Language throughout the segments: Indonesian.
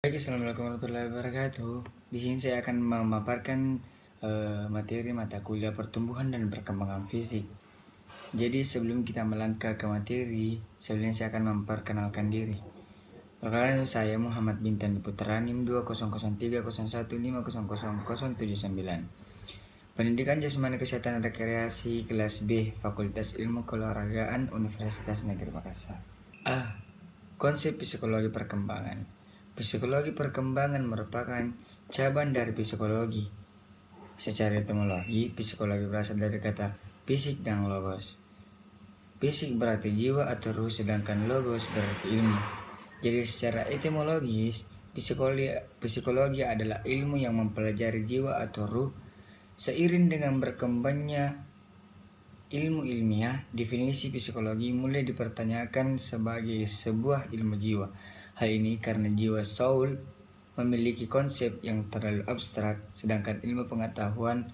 Baik, assalamualaikum warahmatullahi wabarakatuh. Di sini saya akan memaparkan materi mata kuliah pertumbuhan dan perkembangan fisik. Jadi sebelum kita melangkah ke materi, sebelumnya saya akan memperkenalkan diri. Perkenalkan, saya Muhammad Bintan Putra, NIM 2001301500079. Pendidikan Jasmani Kesehatan Rekreasi kelas B, Fakultas Ilmu Keolahragaan Universitas Negeri Makassar. Konsep psikologi perkembangan. Psikologi perkembangan merupakan cabang dari psikologi. Secara etimologi, psikologi berasal dari kata fisik dan logos. Fisik berarti jiwa atau ruh, sedangkan logos berarti ilmu. Jadi secara etimologis, psikologi adalah ilmu yang mempelajari jiwa atau ruh. Seiring dengan berkembangnya ilmu ilmiah, definisi psikologi mulai dipertanyakan sebagai sebuah ilmu jiwa. Hal ini karena jiwa soul memiliki konsep yang terlalu abstrak, sedangkan ilmu pengetahuan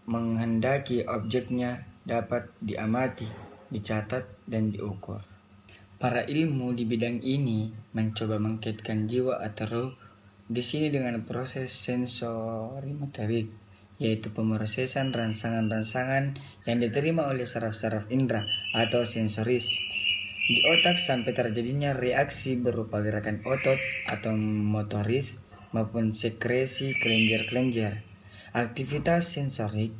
menghendaki objeknya dapat diamati, dicatat, dan diukur. Para ilmu di bidang ini mencoba mengkaitkan jiwa atau ruh di sini dengan proses sensorimotorik, yaitu pemrosesan rangsangan-rangsangan yang diterima oleh saraf-saraf indera atau sensoris di otak sampai terjadinya reaksi berupa gerakan otot atau motoris maupun sekresi kelenjar-kelenjar. Aktivitas sensorik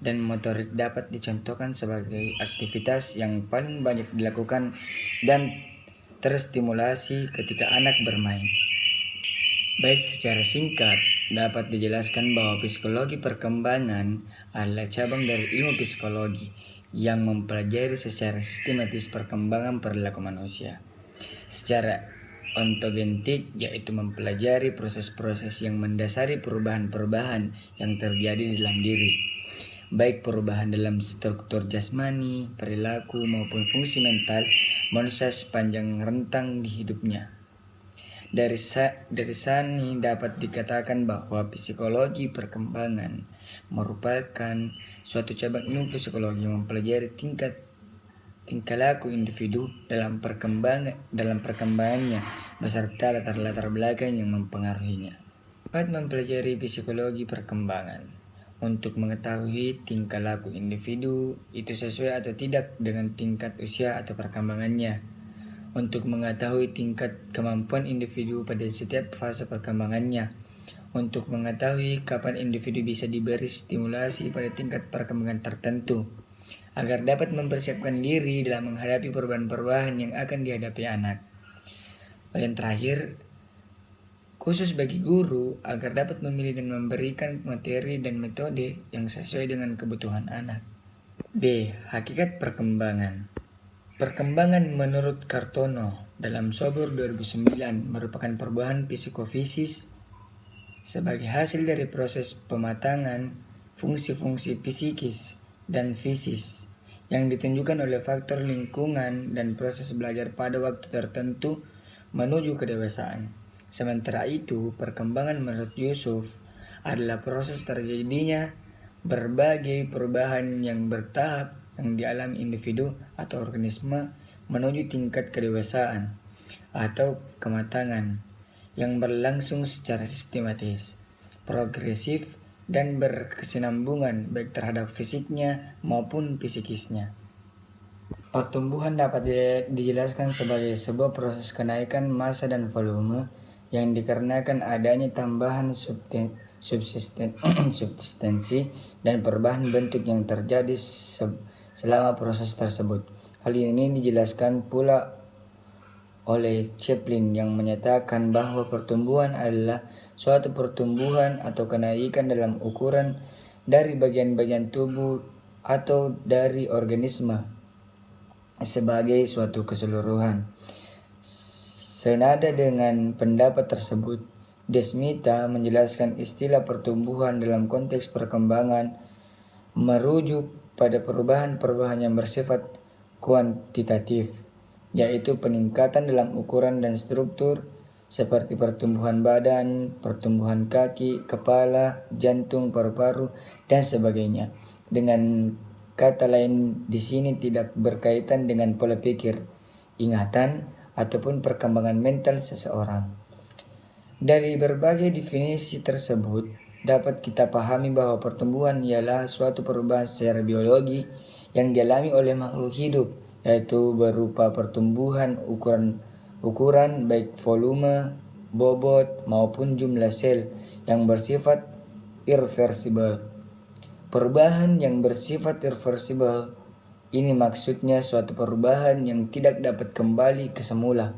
dan motorik dapat dicontohkan sebagai aktivitas yang paling banyak dilakukan dan terstimulasi ketika anak bermain. Baik, secara singkat dapat dijelaskan bahwa psikologi perkembangan adalah cabang dari ilmu psikologi yang mempelajari secara sistematis perkembangan perilaku manusia. Secara ontogenetik, yaitu mempelajari proses-proses yang mendasari perubahan-perubahan yang terjadi di dalam diri, baik perubahan dalam struktur jasmani, perilaku, maupun fungsi mental manusia sepanjang rentang di hidupnya. Dari sini dapat dikatakan bahwa psikologi perkembangan merupakan suatu cabang ilmu psikologi yang mempelajari tingkah laku individu dalam perkembangannya beserta latar belakang yang mempengaruhinya. Dapat mempelajari psikologi perkembangan untuk mengetahui tingkah laku individu itu sesuai atau tidak dengan tingkat usia atau perkembangannya. Untuk mengetahui tingkat kemampuan individu pada setiap fase perkembangannya, untuk mengetahui kapan individu bisa diberi stimulasi pada tingkat perkembangan tertentu, agar dapat mempersiapkan diri dalam menghadapi perubahan-perubahan yang akan dihadapi anak. Yang terakhir, khusus bagi guru agar dapat memilih dan memberikan materi dan metode yang sesuai dengan kebutuhan anak. B. Hakikat perkembangan. Perkembangan menurut Kartono dalam Sobur 2009 merupakan perubahan psikofisis sebagai hasil dari proses pematangan fungsi-fungsi psikis dan fisis yang ditunjukkan oleh faktor lingkungan dan proses belajar pada waktu tertentu menuju kedewasaan. Sementara itu, perkembangan menurut Yusuf adalah proses terjadinya berbagai perubahan yang bertahap yang dialami individu atau organisme menuju tingkat kedewasaan atau kematangan yang berlangsung secara sistematis, progresif, dan berkesinambungan baik terhadap fisiknya maupun psikisnya. Pertumbuhan dapat dijelaskan sebagai sebuah proses kenaikan massa dan volume yang dikarenakan adanya tambahan subsistensi dan perubahan bentuk yang terjadi selama proses tersebut. Hal ini dijelaskan pula oleh Chaplin yang menyatakan bahwa pertumbuhan adalah suatu pertumbuhan atau kenaikan dalam ukuran dari bagian-bagian tubuh atau dari organisme sebagai suatu keseluruhan. Senada dengan pendapat tersebut, Desmita menjelaskan istilah pertumbuhan dalam konteks perkembangan merujuk pada perubahan-perubahan yang bersifat kuantitatif, yaitu peningkatan dalam ukuran dan struktur seperti pertumbuhan badan, pertumbuhan kaki, kepala, jantung, paru-paru, dan sebagainya. Dengan kata lain, di sini tidak berkaitan dengan pola pikir, ingatan, ataupun perkembangan mental seseorang. Dari berbagai definisi tersebut, dapat kita pahami bahwa pertumbuhan ialah suatu perubahan secara biologi yang dialami oleh makhluk hidup, yaitu berupa pertumbuhan ukuran baik volume, bobot, maupun jumlah sel yang bersifat irreversibel. Perubahan yang bersifat irreversibel ini maksudnya suatu perubahan yang tidak dapat kembali ke semula.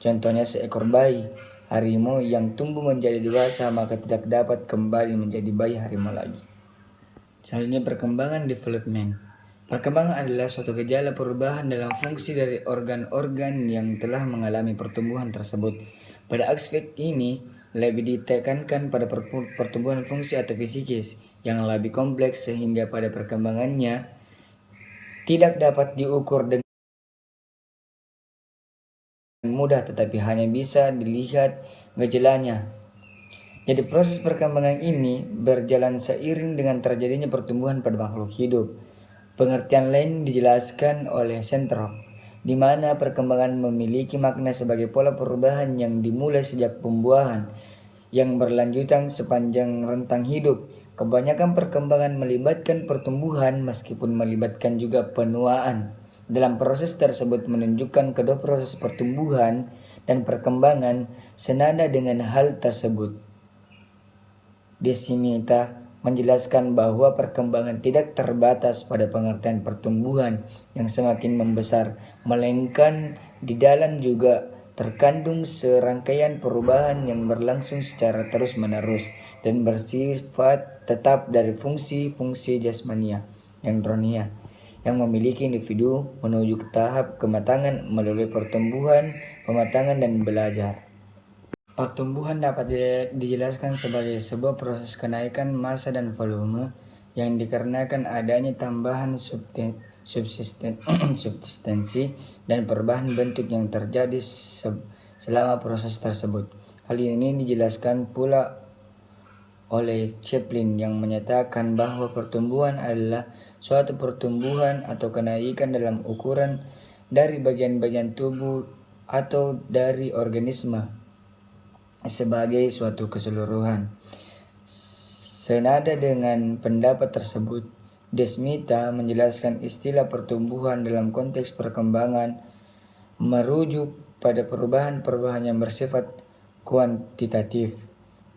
Contohnya seekor bayi harimau yang tumbuh menjadi dewasa maka tidak dapat kembali menjadi bayi harimau lagi. Selanjutnya perkembangan development. Perkembangan adalah suatu gejala perubahan dalam fungsi dari organ-organ yang telah mengalami pertumbuhan tersebut. Pada aspek ini, lebih ditekankan pada pertumbuhan fungsi atau fisikis yang lebih kompleks sehingga pada perkembangannya tidak dapat diukur dengan mudah tetapi hanya bisa dilihat gejalanya. Jadi proses perkembangan ini berjalan seiring dengan terjadinya pertumbuhan pada makhluk hidup. Pengertian lain dijelaskan oleh Sentrop, di mana perkembangan memiliki makna sebagai pola perubahan yang dimulai sejak pembuahan, yang berlanjutan sepanjang rentang hidup. Kebanyakan perkembangan melibatkan pertumbuhan meskipun melibatkan juga penuaan. Dalam proses tersebut menunjukkan kedua proses pertumbuhan dan perkembangan senada dengan hal tersebut. Desimita menjelaskan bahwa perkembangan tidak terbatas pada pengertian pertumbuhan yang semakin membesar, melainkan di dalam juga terkandung serangkaian perubahan yang berlangsung secara terus-menerus dan bersifat tetap dari fungsi-fungsi jasmania yang rohania yang memiliki individu menuju ke tahap kematangan melalui pertumbuhan, pematangan, dan belajar. Pertumbuhan dapat dijelaskan sebagai sebuah proses kenaikan massa dan volume yang dikarenakan adanya tambahan subsistensi dan perubahan bentuk yang terjadi selama proses tersebut. Hal ini dijelaskan pula oleh Chaplin yang menyatakan bahwa pertumbuhan adalah suatu pertumbuhan atau kenaikan dalam ukuran dari bagian-bagian tubuh atau dari organisme sebagai suatu keseluruhan. Senada dengan pendapat tersebut, Desmita menjelaskan istilah pertumbuhan dalam konteks perkembangan merujuk pada perubahan-perubahan yang bersifat kuantitatif,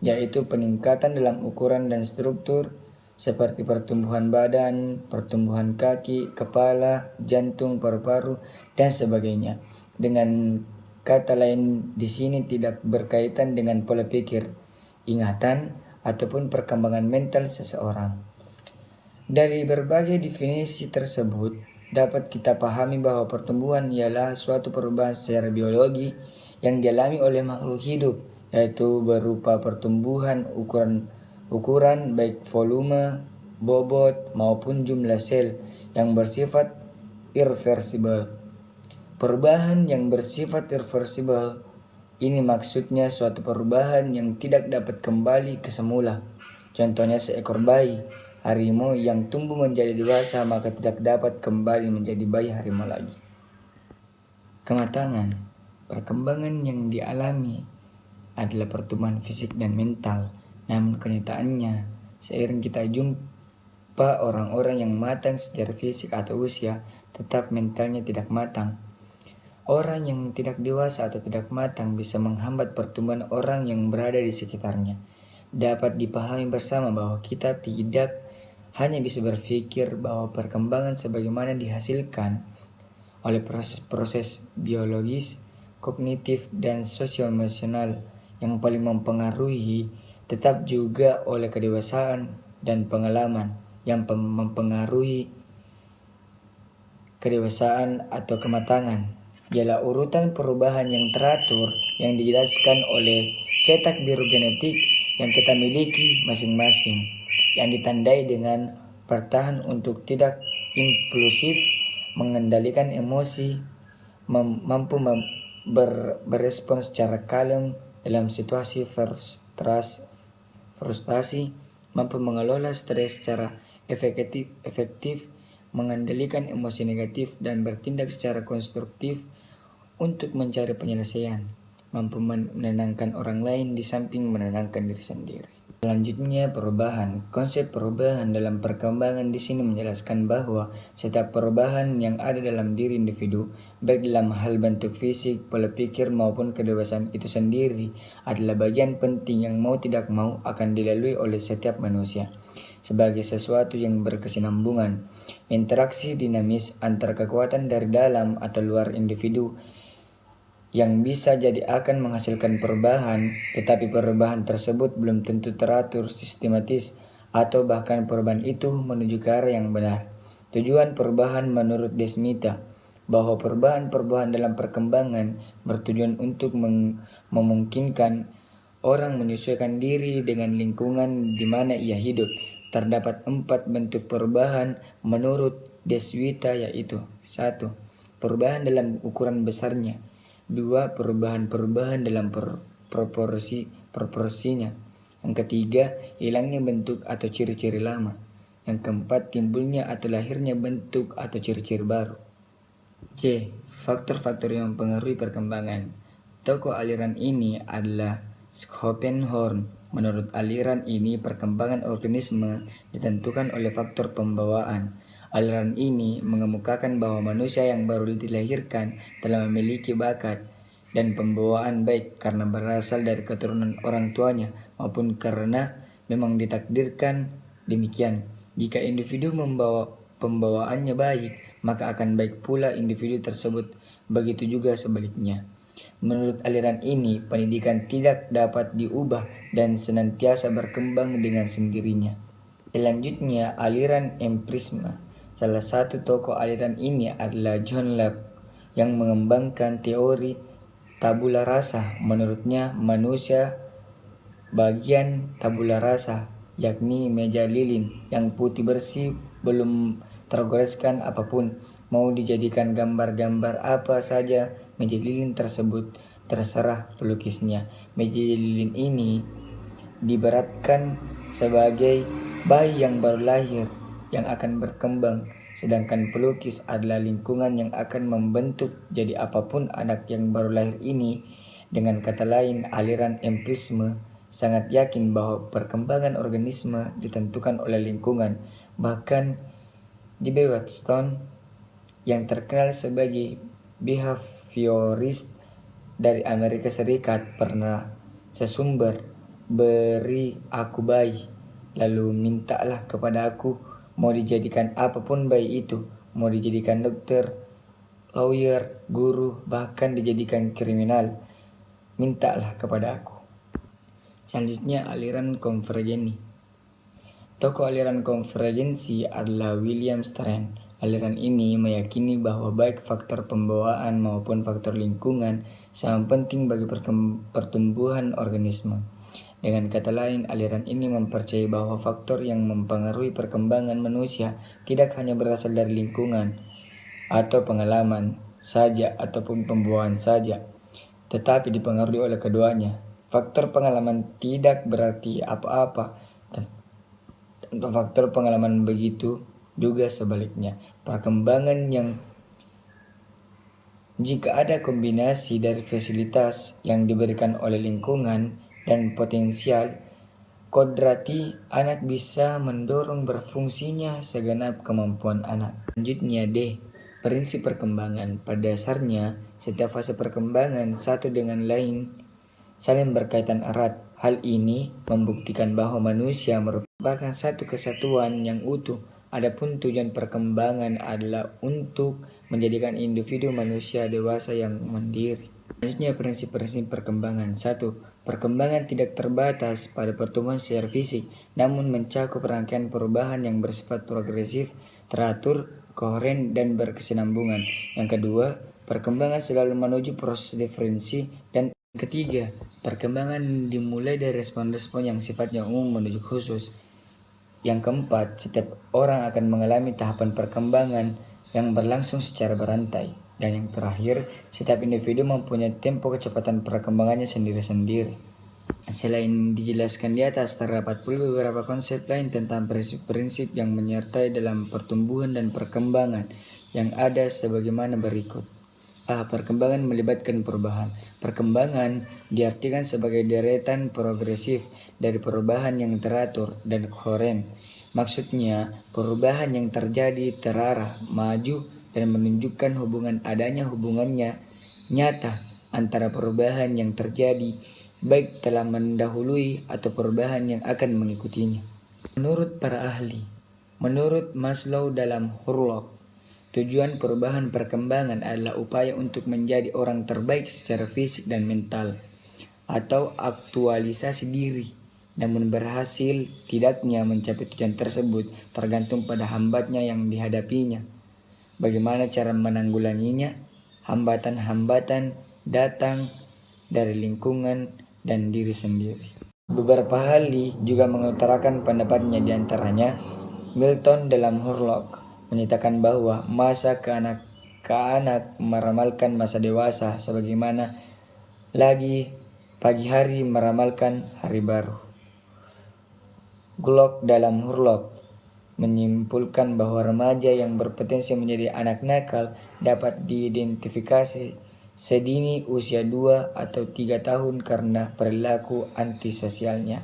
yaitu peningkatan dalam ukuran dan struktur seperti pertumbuhan badan, pertumbuhan kaki, kepala, jantung, paru-paru, dan sebagainya. Dengan kata lain, di sini tidak berkaitan dengan pola pikir, ingatan, ataupun perkembangan mental seseorang. Dari berbagai definisi tersebut, dapat kita pahami bahwa pertumbuhan ialah suatu perubahan secara biologi yang dialami oleh makhluk hidup, yaitu berupa pertumbuhan ukuran baik volume, bobot, maupun jumlah sel yang bersifat irreversibel. Perubahan yang bersifat irreversibel ini maksudnya suatu perubahan yang tidak dapat kembali ke semula. Contohnya seekor bayi harimau yang tumbuh menjadi dewasa maka tidak dapat kembali menjadi bayi harimau lagi. Kematangan, perkembangan yang dialami adalah pertumbuhan fisik dan mental. Namun kenyataannya, seiring kita jumpa orang-orang yang matang secara fisik atau usia, tetap mentalnya tidak matang. Orang yang tidak dewasa atau tidak matang bisa menghambat pertumbuhan orang yang berada di sekitarnya. Dapat dipahami bersama bahwa kita tidak hanya bisa berpikir bahwa perkembangan sebagaimana dihasilkan oleh proses-proses biologis, kognitif, dan sosial-emosional yang paling mempengaruhi, tetap juga oleh kedewasaan dan pengalaman yang mempengaruhi kedewasaan atau kematangan. Ialah urutan perubahan yang teratur yang dijelaskan oleh cetak biru genetik yang kita miliki masing-masing, yang ditandai dengan bertahan untuk tidak impulsif, mengendalikan emosi, mampu berespon secara kalem dalam situasi frustasi, mampu mengelola stres secara efektif, mengendalikan emosi negatif, dan bertindak secara konstruktif untuk mencari penyelesaian. mampu menenangkan orang lain di samping menenangkan diri sendiri. Selanjutnya, perubahan. Konsep perubahan dalam perkembangan di sini menjelaskan bahwa setiap perubahan yang ada dalam diri individu, baik dalam hal bentuk fisik, pola pikir maupun kedewasaan itu sendiri, adalah bagian penting yang mau tidak mau akan dilalui oleh setiap manusia. Sebagai sesuatu yang berkesinambungan, interaksi dinamis antara kekuatan dari dalam atau luar individu yang bisa jadi akan menghasilkan perubahan, tetapi perubahan tersebut belum tentu teratur, sistematis, atau bahkan perubahan itu menuju ke arah yang benar. Tujuan perubahan menurut Desmita, bahwa perubahan-perubahan dalam perkembangan bertujuan untuk memungkinkan orang menyesuaikan diri dengan lingkungan di mana ia hidup. Terdapat 4 bentuk perubahan menurut Deswita, yaitu 1. Perubahan dalam ukuran besarnya. 2. Perubahan-perubahan dalam proporsinya. Yang ketiga, hilangnya bentuk atau ciri-ciri lama. Yang keempat, timbulnya atau lahirnya bentuk atau ciri-ciri baru. C. Faktor-faktor yang mempengaruhi perkembangan. Tokoh aliran ini adalah Schopenhauer. Menurut aliran ini, perkembangan organisme ditentukan oleh faktor pembawaan. Aliran ini mengemukakan bahwa manusia yang baru dilahirkan telah memiliki bakat dan pembawaan baik karena berasal dari keturunan orang tuanya maupun karena memang ditakdirkan demikian. Jika individu membawa pembawaannya baik, maka akan baik pula individu tersebut. Begitu juga sebaliknya. Menurut aliran ini, pendidikan tidak dapat diubah dan senantiasa berkembang dengan sendirinya. Selanjutnya, aliran empirisme. Salah satu tokoh aliran ini adalah John Locke yang mengembangkan teori tabula rasa. Menurutnya, manusia bagian tabula rasa, yakni meja lilin yang putih bersih, belum tergoreskan apapun. Mau dijadikan gambar-gambar apa saja meja lilin tersebut, terserah pelukisnya. Meja lilin ini diberatkan sebagai bayi yang baru lahir yang akan berkembang, sedangkan pelukis adalah lingkungan yang akan membentuk jadi apapun anak yang baru lahir ini. Dengan kata lain, aliran empirisme sangat yakin bahwa perkembangan organisme ditentukan oleh lingkungan. Bahkan J.B. Watson yang terkenal sebagai behaviorist dari Amerika Serikat pernah sesumber, "Beri aku bayi, lalu mintalah kepada aku, mau dijadikan apapun bayi itu, mau dijadikan dokter, lawyer, guru, bahkan dijadikan kriminal, mintalah kepada aku." Selanjutnya, aliran konvergensi. Tokoh aliran konvergensi adalah William Strand. Aliran ini meyakini bahwa baik faktor pembawaan maupun faktor lingkungan sama penting bagi pertumbuhan organisme. Dengan kata lain, aliran ini mempercayai bahwa faktor yang mempengaruhi perkembangan manusia tidak hanya berasal dari lingkungan atau pengalaman saja ataupun pembawaan saja, tetapi dipengaruhi oleh keduanya. Faktor pengalaman tidak berarti apa-apa tanpa faktor pengalaman, begitu juga sebaliknya. Perkembangan yang jika ada kombinasi dari fasilitas yang diberikan oleh lingkungan dan potensial kodrati, anak bisa mendorong berfungsinya segenap kemampuan anak. Selanjutnya D. Prinsip perkembangan. Pada dasarnya, setiap fase perkembangan satu dengan lain saling berkaitan erat. Hal ini membuktikan bahwa manusia merupakan satu kesatuan yang utuh. Adapun tujuan perkembangan adalah untuk menjadikan individu manusia dewasa yang mandiri. Selanjutnya, prinsip-prinsip perkembangan. 1. Perkembangan tidak terbatas pada pertumbuhan secara fisik, namun mencakup rangkaian perubahan yang bersifat progresif, teratur, koheren, dan berkesinambungan. Yang kedua, perkembangan selalu menuju proses diferensi. Dan ketiga, perkembangan dimulai dari respon-respon yang sifatnya umum menuju khusus. Yang keempat, setiap orang akan mengalami tahapan perkembangan yang berlangsung secara berantai. Dan yang terakhir, setiap individu mempunyai tempo kecepatan perkembangannya sendiri-sendiri. Selain dijelaskan di atas, terdapat pula beberapa konsep lain tentang prinsip-prinsip yang menyertai dalam pertumbuhan dan perkembangan yang ada sebagaimana berikut. Perkembangan melibatkan perubahan. Perkembangan diartikan sebagai deretan progresif dari perubahan yang teratur dan koheren. Maksudnya, perubahan yang terjadi terarah, maju, dan menunjukkan adanya hubungannya nyata antara perubahan yang terjadi, baik telah mendahului atau perubahan yang akan mengikutinya. Menurut para ahli, menurut Maslow dalam Hurlock, tujuan perubahan perkembangan adalah upaya untuk menjadi orang terbaik secara fisik dan mental, atau aktualisasi diri. Namun berhasil tidaknya mencapai tujuan tersebut tergantung pada hambatnya yang dihadapinya. Bagaimana cara menanggulanginya? Hambatan-hambatan datang dari lingkungan dan diri sendiri. Beberapa ahli juga mengutarakan pendapatnya, diantaranya Milton dalam Hurlock menyatakan bahwa masa ke-anak meramalkan masa dewasa sebagaimana lagi pagi hari meramalkan hari baru. Glock dalam Hurlock menyimpulkan bahwa remaja yang berpotensi menjadi anak nakal dapat diidentifikasi sedini usia 2 atau 3 tahun karena perilaku antisosialnya.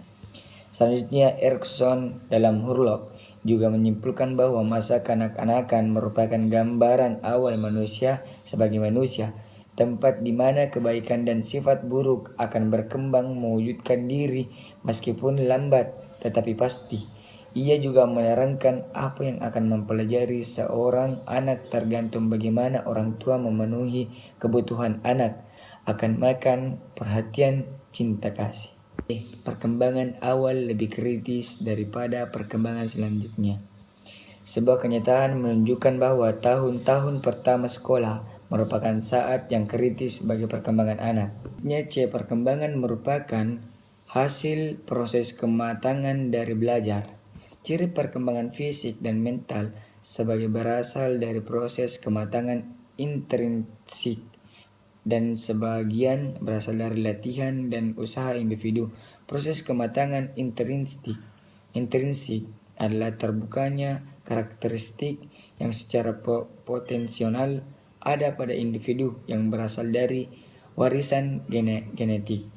Selanjutnya, Erikson dalam Hurlock juga menyimpulkan bahwa masa kanak-kanakan merupakan gambaran awal manusia sebagai manusia, tempat di mana kebaikan dan sifat buruk akan berkembang mewujudkan diri meskipun lambat tetapi pasti. Ia juga menerangkan apa yang akan mempelajari seorang anak tergantung bagaimana orang tua memenuhi kebutuhan anak akan makan, perhatian, cinta kasih. Perkembangan awal lebih kritis daripada perkembangan selanjutnya. Sebuah kenyataan menunjukkan bahwa tahun-tahun pertama sekolah merupakan saat yang kritis bagi perkembangan anak. Perkembangan merupakan hasil proses kematangan dari belajar. Ciri perkembangan fisik dan mental sebagai berasal dari proses kematangan intrinsik dan sebagian berasal dari latihan dan usaha individu. Proses kematangan intrinsik adalah terbukanya karakteristik yang secara potensial ada pada individu yang berasal dari warisan genetik.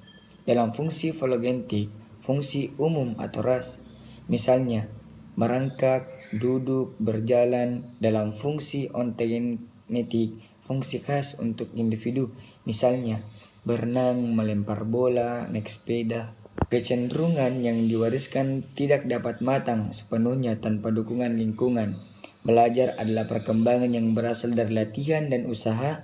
Dalam fungsi filogenetik, fungsi umum atau ras, misalnya merangkak, duduk, berjalan. Dalam fungsi ontogenetik, fungsi khas untuk individu, misalnya berenang, melempar bola, naik sepeda. Kecenderungan yang diwariskan tidak dapat matang sepenuhnya tanpa dukungan lingkungan. Belajar adalah perkembangan yang berasal dari latihan dan usaha.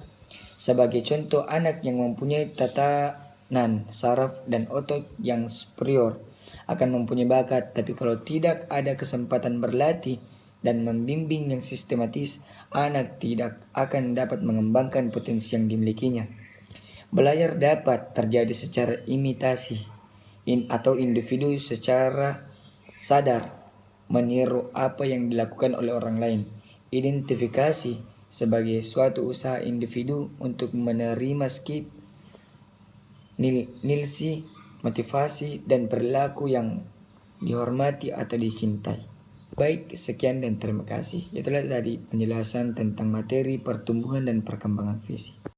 Sebagai contoh, anak yang mempunyai tatanan saraf dan otot yang superior akan mempunyai bakat, tapi kalau tidak ada kesempatan berlatih dan membimbing yang sistematis, anak tidak akan dapat mengembangkan potensi yang dimilikinya. Belajar dapat terjadi secara imitasi atau individu secara sadar meniru apa yang dilakukan oleh orang lain. Identifikasi sebagai suatu usaha individu untuk menerima skill, nilsi, motivasi, dan perilaku yang dihormati atau dicintai. Baik, sekian dan terima kasih. Itulah tadi penjelasan tentang materi pertumbuhan dan perkembangan fisik.